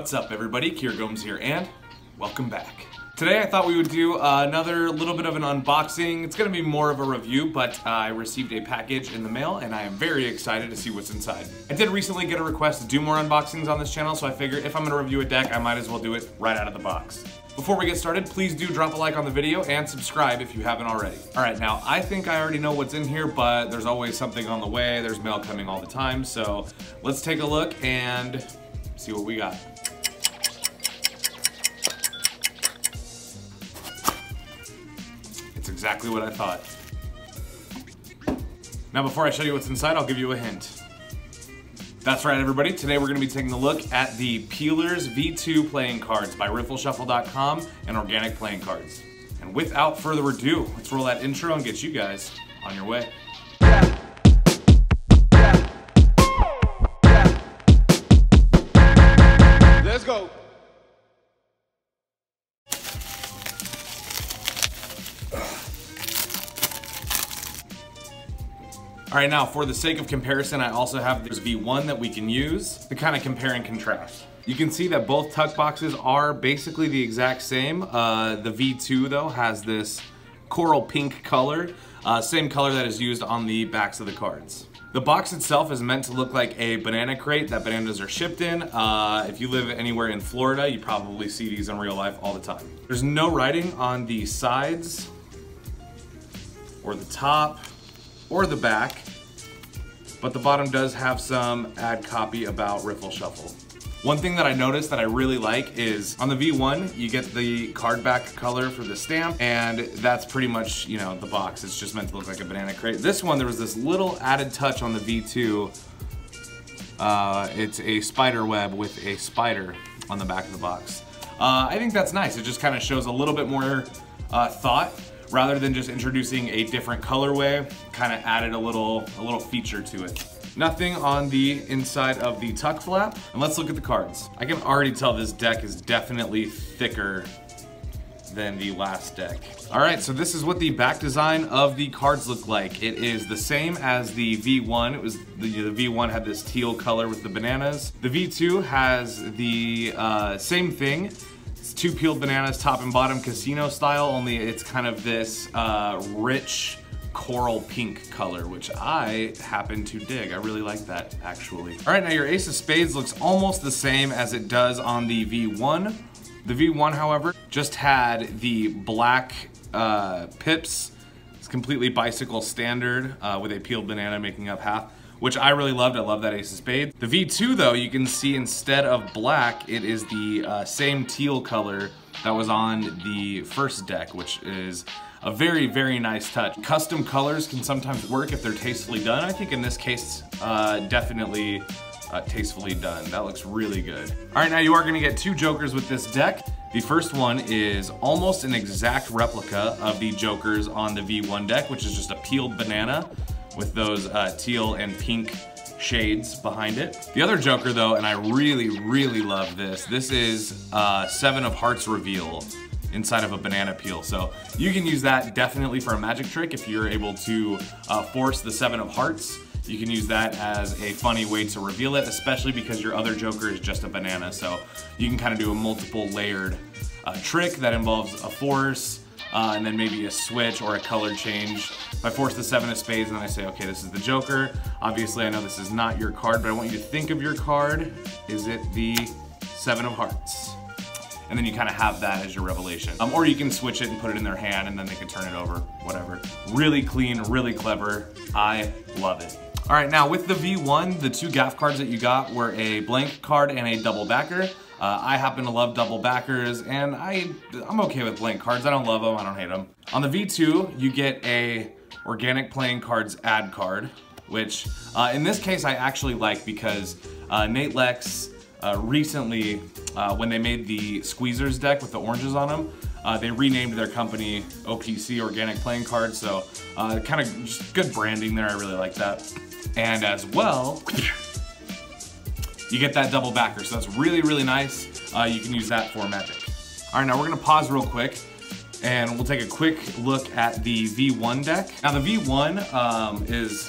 What's up everybody, Kier Gomes here and welcome back. Today I thought we would do another little bit of an unboxing. It's going to be more of a review, but I received a package in the mail and I am very excited to see what's inside. I did recently get a request to do more unboxings on this channel, so I figured if I'm going to review a deck, I might as well do it right out of the box. Before we get started, please do drop a like on the video and subscribe if you haven't already. Alright, now I think I already know what's in here, but there's always something on the way. There's mail coming all the time, so let's take a look and see what we got. It's exactly what I thought. Now before I show you what's inside, I'll give you a hint. That's right everybody, today we're going to be taking a look at the Peelers V2 playing cards by RiffleShuffle.com and Organic Playing Cards. And without further ado, let's roll that intro and get you guys on your way. Let's go. Alright, now for the sake of comparison, I also have this V1 that we can use to kind of compare and contrast. You can see that both tuck boxes are basically the exact same. The V2 though has this coral pink color, same color that is used on the backs of the cards. The box itself is meant to look like a banana crate that bananas are shipped in. If you live anywhere in Florida, you probably see these in real life all the time. There's no writing on the sides, or the top, or the back, but the bottom does have some ad copy about Riffle Shuffle. One thing that I noticed that I really like is on the V1, you get the card back color for the stamp, and that's pretty much, you know, the box. It's just meant to look like a banana crate. This one, there was this little added touch on the V2. It's a spider web with a spider on the back of the box. I think that's nice. It just kind of shows a little bit more thought. Rather than just introducing a different colorway, kind of added a little feature to it. Nothing on the inside of the tuck flap. And let's look at the cards. I can already tell this deck is definitely thicker than the last deck. All right, so this is what the back design of the cards look like. It is the same as the V1. It was the V1 had this teal color with the bananas. The V2 has the same thing. Two peeled bananas, top and bottom, casino style, only it's kind of this rich coral pink color, which I happen to dig. I really like that, actually. All right, now your Ace of Spades looks almost the same as it does on the V1. The V1, however, just had the black pips. It's completely bicycle standard with a peeled banana making up half, which I really loved. I love that Ace of Spades. The V2 though, you can see instead of black, it is the same teal color that was on the first deck, which is a very, very nice touch. Custom colors can sometimes work if they're tastefully done. I think in this case, definitely tastefully done. That looks really good. All right, now you are gonna get two jokers with this deck. The first one is almost an exact replica of the jokers on the V1 deck, which is just a peeled banana with those teal and pink shades behind it. The other joker though, and I really, really love this. This is Seven of Hearts reveal inside of a banana peel. So you can use that definitely for a magic trick if you're able to force the Seven of Hearts. You can use that as a funny way to reveal it, especially because your other joker is just a banana. So you can kind of do a multiple layered trick that involves a force, and then maybe a switch or a color change. If I force the Seven of Spades and then I say, okay, this is the Joker. Obviously, I know this is not your card, but I want you to think of your card. Is it the Seven of Hearts? And then you kind of have that as your revelation. Or you can switch it and put it in their hand and then they can turn it over, whatever. Really clean, really clever. I love it. All right, now with the V1, the two gaff cards that you got were a blank card and a double backer. I happen to love double backers, and I'm okay with blank cards. I don't love them, I don't hate them. On the V2, you get a Organic Playing Cards ad card, which in this case I actually like because Nate Lex recently, when they made the Squeezers deck with the oranges on them, they renamed their company OPC, Organic Playing Cards, so kind of just good branding there, I really like that. And as well, you get that double backer, so that's really, really nice. You can use that for magic. All right, now we're gonna pause real quick and we'll take a quick look at the V1 deck. Now the V1 is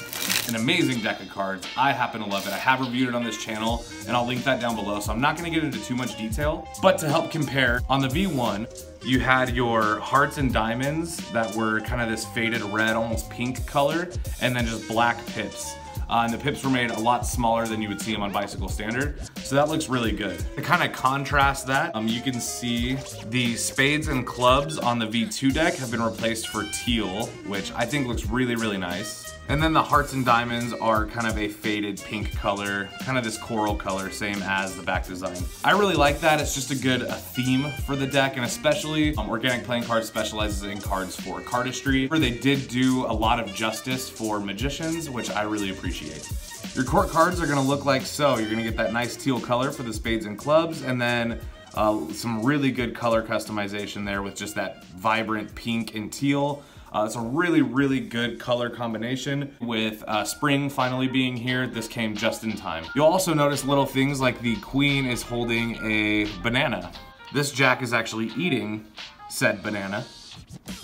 an amazing deck of cards. I happen to love it. I have reviewed it on this channel, and I'll link that down below, so I'm not gonna get into too much detail. But to help compare, on the V1, you had your hearts and diamonds that were kind of this faded red, almost pink color, and then just black pips. And the pips were made a lot smaller than you would see them on Bicycle Standard. So that looks really good. To kind of contrast that, you can see the spades and clubs on the V2 deck have been replaced for teal, which I think looks really, really nice. And then the hearts and diamonds are kind of a faded pink color, kind of this coral color, same as the back design. I really like that. It's just a good theme for the deck, and especially Organic Playing Cards specializes in cards for cardistry. They did do a lot of justice for magicians, which I really appreciate. Your court cards are gonna look like so. You're gonna get that nice teal color for the spades and clubs, and then some really good color customization there with just that vibrant pink and teal. It's a really, really good color combination. With spring finally being here, this came just in time. You'll also notice little things like the queen is holding a banana. This jack is actually eating said banana,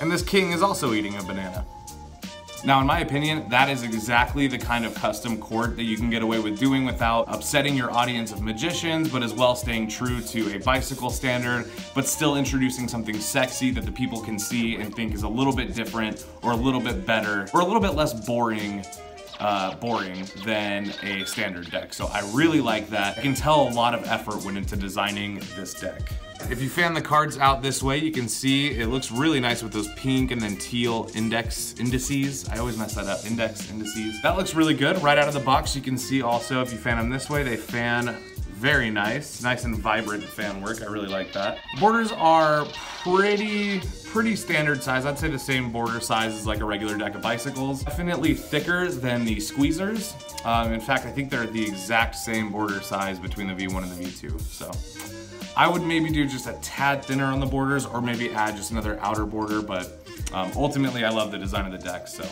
and this king is also eating a banana. Now, in my opinion, that is exactly the kind of custom court that you can get away with doing without upsetting your audience of magicians, but as well staying true to a Bicycle Standard, but still introducing something sexy that the people can see and think is a little bit different, or a little bit better, or a little bit less boring than a standard deck. So I really like that. I can tell a lot of effort went into designing this deck. If you fan the cards out this way, you can see it looks really nice with those pink and then teal indices. I always mess that up, indices. That looks really good right out of the box. You can see also if you fan them this way, they fan very nice and vibrant fan work. I really like that. Borders are pretty standard size. I'd say the same border size as like a regular deck of bicycles. Definitely thicker than the squeezers. In fact, I think they're the exact same border size between the V1 and the V2. So I would maybe do just a tad thinner on the borders, or maybe add just another outer border, but ultimately I love the design of the deck. So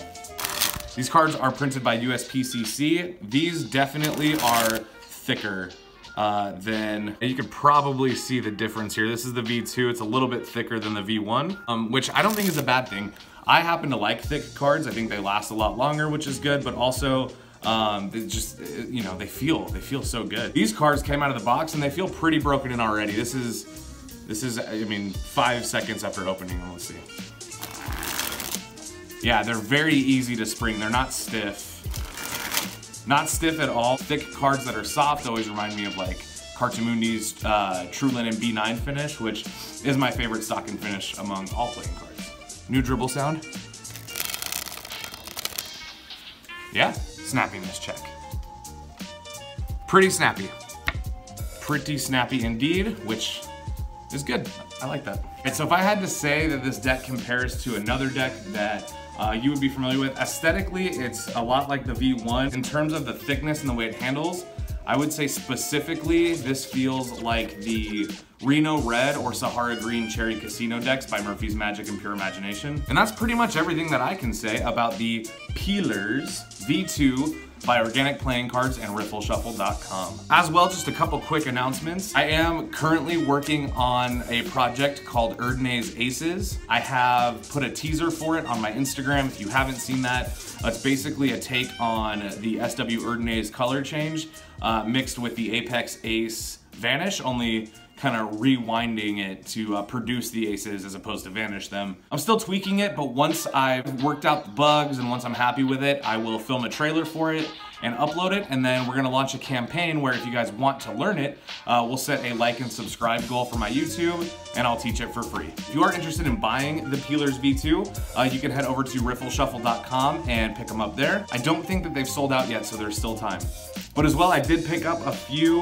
these cards are printed by USPCC. These definitely are thicker than, you could probably see the difference here. This is the V2, it's a little bit thicker than the V1, which I don't think is a bad thing. I happen to like thick cards. I think they last a lot longer, which is good, but also they just, you know, they feel so good. These cards came out of the box and they feel pretty broken in already. This is, I mean, 5 seconds after opening them. Let's see. Yeah, they're very easy to spring. They're not stiff. Not stiff at all. Thick cards that are soft always remind me of like Cartamundi's True Linen B9 finish, which is my favorite stock and finish among all playing cards. New dribble sound. Yeah, snappiness check. Pretty snappy. Pretty snappy indeed, which is good. I like that. And so if I had to say that this deck compares to another deck that you would be familiar with, aesthetically, it's a lot like the V1. In terms of the thickness and the way it handles, I would say specifically this feels like the Reno Red or Sahara Green Cherry Casino decks by Murphy's Magic and Pure Imagination. And that's pretty much everything that I can say about the Peelers V2 by Organic Playing Cards and RiffleShuffle.com. As well, just a couple quick announcements. I am currently working on a project called Erdnase Aces. I have put a teaser for it on my Instagram. If you haven't seen that, it's basically a take on the SW Erdnase color change mixed with the Apex Ace Vanish, only kind of rewinding it to produce the aces as opposed to vanish them. I'm still tweaking it, but once I've worked out the bugs and once I'm happy with it, I will film a trailer for it and upload it, and then we're gonna launch a campaign where if you guys want to learn it, we'll set a like and subscribe goal for my YouTube, and I'll teach it for free. If you are interested in buying the Peelers V2, you can head over to RiffleShuffle.com and pick them up there. I don't think that they've sold out yet, so there's still time. But as well, I did pick up a few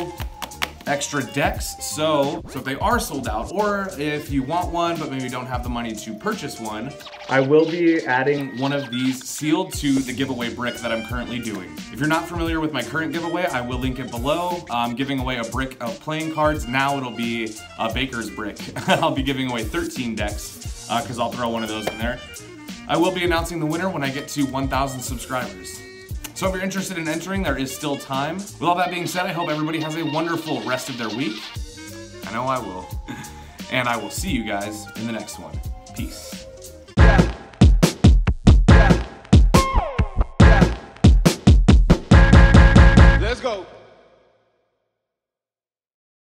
extra decks, so if they are sold out, or if you want one but maybe don't have the money to purchase one, I will be adding one of these sealed to the giveaway brick that I'm currently doing. If you're not familiar with my current giveaway, I will link it below. I'm giving away a brick of playing cards. Now it'll be a baker's brick. I'll be giving away 13 decks because I'll throw one of those in there. I will be announcing the winner when I get to 1,000 subscribers. So if you're interested in entering, there is still time. With all that being said, I hope everybody has a wonderful rest of their week. I know I will. And I will see you guys in the next one. Peace. coat.